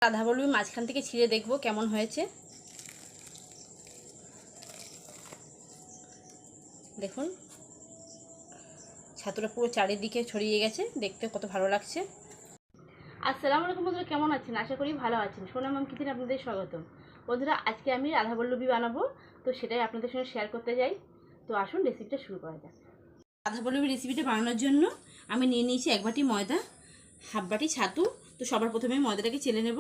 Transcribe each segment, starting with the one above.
রাধাবল্লভী মাঝখান থেকে ছিঁড়ে দেখব কেমন হয়েছে। দেখুন ছাতুটা পুরো চারিদিকে ছড়িয়ে গেছে, দেখতে কত ভালো লাগছে। আসসালামু আলাইকুম বন্ধুরা, কেমন আছেন? আশা করি ভালো আছেন। সোনা মাম কিচেনে আপনাদের স্বাগতম। বন্ধুরা, আজকে আমি রাধাবল্লভী বানাবো, তো সেটাই আপনাদের সঙ্গে শেয়ার করতে যাই। তো আসুন রেসিপিটা শুরু করা যাক। রাধাবল্লভী রেসিপিটা বানানোর জন্য আমি নিয়ে নিয়েছি 1 বাটি ময়দা, হাফ বাটি ছাতু। তো সবার প্রথমে ময়দাটাকে চেলে নেব।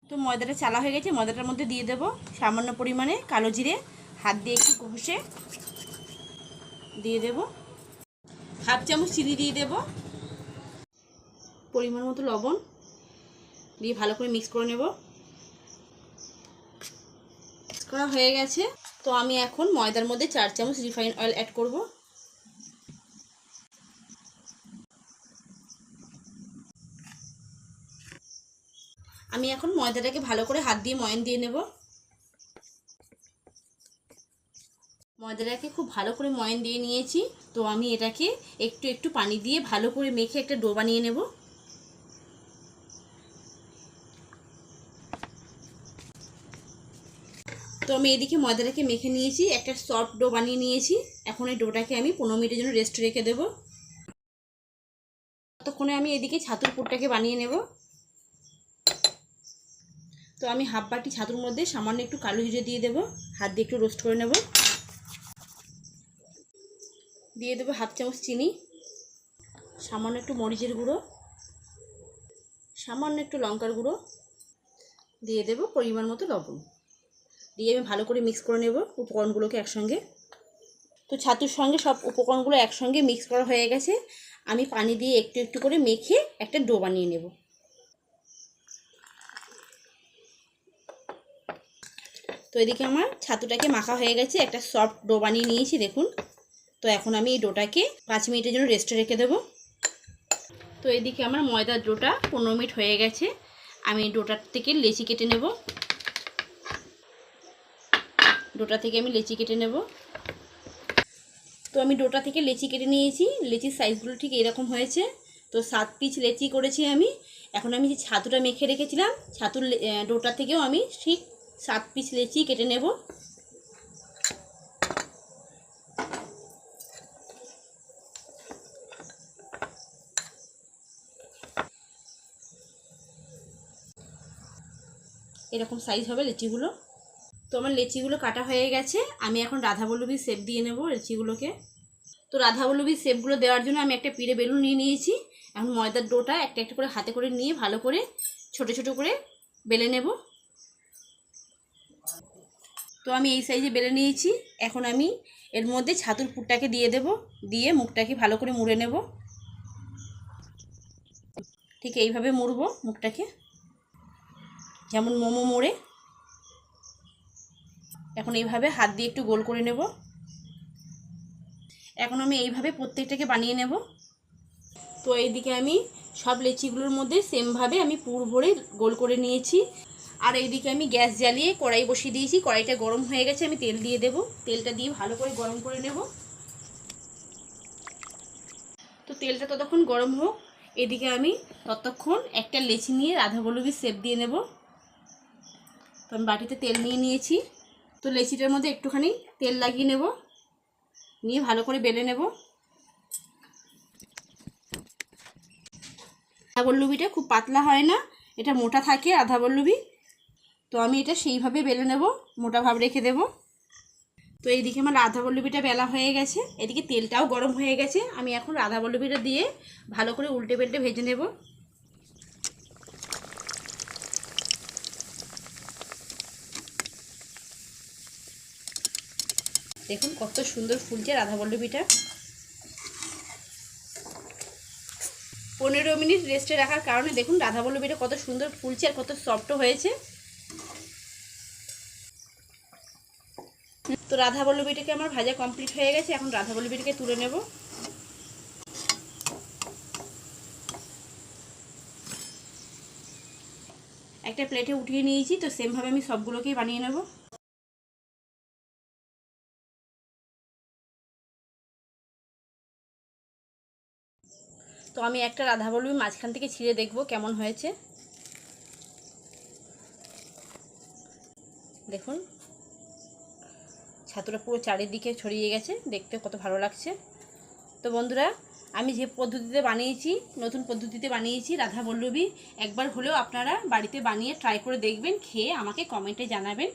তো ময়দাটা চালা হয়ে গেছে, ময়দাটার মধ্যে দিয়ে দেব সামান্য পরিমাণে কালো জিরে, হাত দিয়ে একটু ঘষে দিয়ে দেব। হাফ চামচ চিনি দিয়ে দেব, পরিমাণ মতো লবণ দিয়ে ভালো করে মিক্স করে নেব। মিক্স করা হয়ে গেছে। তো আমি এখন ময়দার মধ্যে 4 চামচ রিফাইন অয়েল অ্যাড করব। আমি এখন ময়দাটাকে ভালো করে হাত দিয়ে ময়ান দিয়ে নেব। ময়দাটাকে খুব ভালো করে ময়ান দিয়ে নিয়েছি। তো আমি এটাকে একটু একটু পানি দিয়ে ভালো করে মেখে একটা ডো বানিয়ে নেব। তো আমি এদিকে ময়দাটাকে মেখে নিয়েছি, একটা সফট ডো বানিয়ে নিয়েছি। এখন এই ডোটাকে আমি 15 মিনিটের জন্য রেস্ট রেখে দেব। ততক্ষণে আমি এদিকে ছাতুর পুরটাকে বানিয়ে নেব। তো আমি হাফ বাটি ছাতুর মধ্যে সামান্য একটু কালো জিরে দিয়ে দেব, হাত দিয়ে একটু রোস্ট করে নেব। দিয়ে দেবো হাফ চামচ চিনি, সামান্য একটু মরিচের গুঁড়ো, সামান্য একটু লঙ্কার গুঁড়ো, দিয়ে দেব পরিমাণ মতো লবণ। দিয়ে আমি ভালো করে মিক্স করে নেব উপকরণগুলোকে একসঙ্গে। তো ছাতুর সঙ্গে সব উপকরণগুলো একসঙ্গে মিক্স করা হয়ে গেছে। আমি পানি দিয়ে একটু একটু করে মেখে একটা ডো বানিয়ে নেব। তো এদিকে আমার ছাতুটাকে মাখা হয়ে গেছে, একটা সফট ডো বানিয়ে নিয়েছি দেখুন। তো এখন আমি এই ডোটাকে 5 মিনিটের জন্য রেস্টে রেখে দেব। তো এদিকে আমার ময়দার ডোটা 15 মিনিট হয়ে গেছে। আমি ডোটার থেকে লেচি কেটে নেব। ডোটা থেকে আমি লেচি কেটে নেব। তো আমি ডোটা থেকে লেচি কেটে নিয়েছি। লেচির সাইজগুলো ঠিক এরকম হয়েছে। তো 7 পিস লেচি করেছি আমি। এখন আমি যে ছাতুটা মেখে রেখেছিলাম, ছাতুর ডোটা থেকেও আমি ঠিক 7 পিস লেচি কেটে নেব। এরকম সাইজ হবে লেচিগুলো। তো আমার লেচিগুলো কাটা হয়ে গেছে। আমি এখন রাধাবল্লভীর শেপ দিয়ে নেব লেচিগুলোকে। তো রাধাবল্লভীর শেপগুলো দেওয়ার জন্য আমি একটা পিড়ে বেলুন নিয়ে নিয়েছি। এখন ময়দার ডোটা একটা একটা করে হাতে করে নিয়ে ভালো করে ছোট ছোট করে বেলে নেব। তো আমি এই সাইজে বেলে নিয়েছি। এখন আমি এর মধ্যে ছাতুর পুরটাকে দিয়ে দেব, দিয়ে মুখটাকে ভালো করে মুড়ে নেব। ঠিক এইভাবে মুড়বো মুখটাকে, যেমন মোমো মোড়ে। এখন এইভাবে হাত দিয়ে একটু গোল করে নেব। এখন আমি এইভাবে প্রত্যেকটাকে বানিয়ে নেব। তো এইদিকে আমি সব লেচিগুলোর মধ্যে সেমভাবে আমি পুর ভরে গোল করে নিয়েছি। আর এইদিকে আমি গ্যাস জ্বালিয়ে কড়াই বসিয়ে দিয়েছি। কড়াইটা গরম হয়ে গেছে, আমি তেল দিয়ে দেব। তেলটা দিয়ে ভালো করে গরম করে নেব। তো তেলটা ততক্ষণ গরম হোক, এদিকে আমি ততক্ষণ একটা লেচি নিয়ে রাধাবল্লভীর শেপ দিয়ে নেব। তো আমি বাটিতে তেল নিয়ে নিয়েছি। তো লেচিটার মধ্যে একটুখানি তেল লাগিয়ে নেব, নিয়ে ভালো করে বেলে নেব। রাধাবল্লভীটা খুব পাতলা হয় না, এটা মোটা থাকে রাধাবল্লভী। তো আমি এটা সেইভাবে বেলে নেব, মোটা ভাব রেখে দেব। তো এইদিকে আমার রাধাবল্লভীটা বেলা হয়ে গেছে, এদিকে তেলটাও গরম হয়ে গেছে। আমি এখন রাধাবল্লভীটা দিয়ে ভালো করে উল্টে পাল্টে ভেজে নেব। দেখুন কত সুন্দর ফুলছে রাধাবল্লভীটা। 15 মিনিট রেস্টে রাখার কারণে দেখুন রাধাবল্লভীটা কত সুন্দর ফুলছে আর কত সফটও হয়েছে। তো রাধাবল্লভীটাকে আমার ভাজা কমপ্লিট হয়ে গেছে। এখন রাধাবল্লভীটাকে তুলে নেব। একটা প্লেটে উঠিয়ে নিয়েছি। তো সেমভাবে আমি সবগুলোকেই বানিয়ে নেব। তো আমি একটা রাধাবল্লভী মাঝখান থেকে ছিঁড়ে দেখব কেমন হয়েছে। দেখুন ছাতুটা পুরো চারিদিকে ছড়িয়ে গেছে, দেখতে কত ভালো লাগছে। তো বন্ধুরা, আমি যে পদ্ধতিতে বানিয়েছি, নতুন পদ্ধতিতে বানিয়েছি রাধাবল্লভী, একবার হলেও আপনারা বাড়িতে বানিয়ে ট্রাই করে দেখবেন, খেয়ে আমাকে কমেন্টে জানাবেন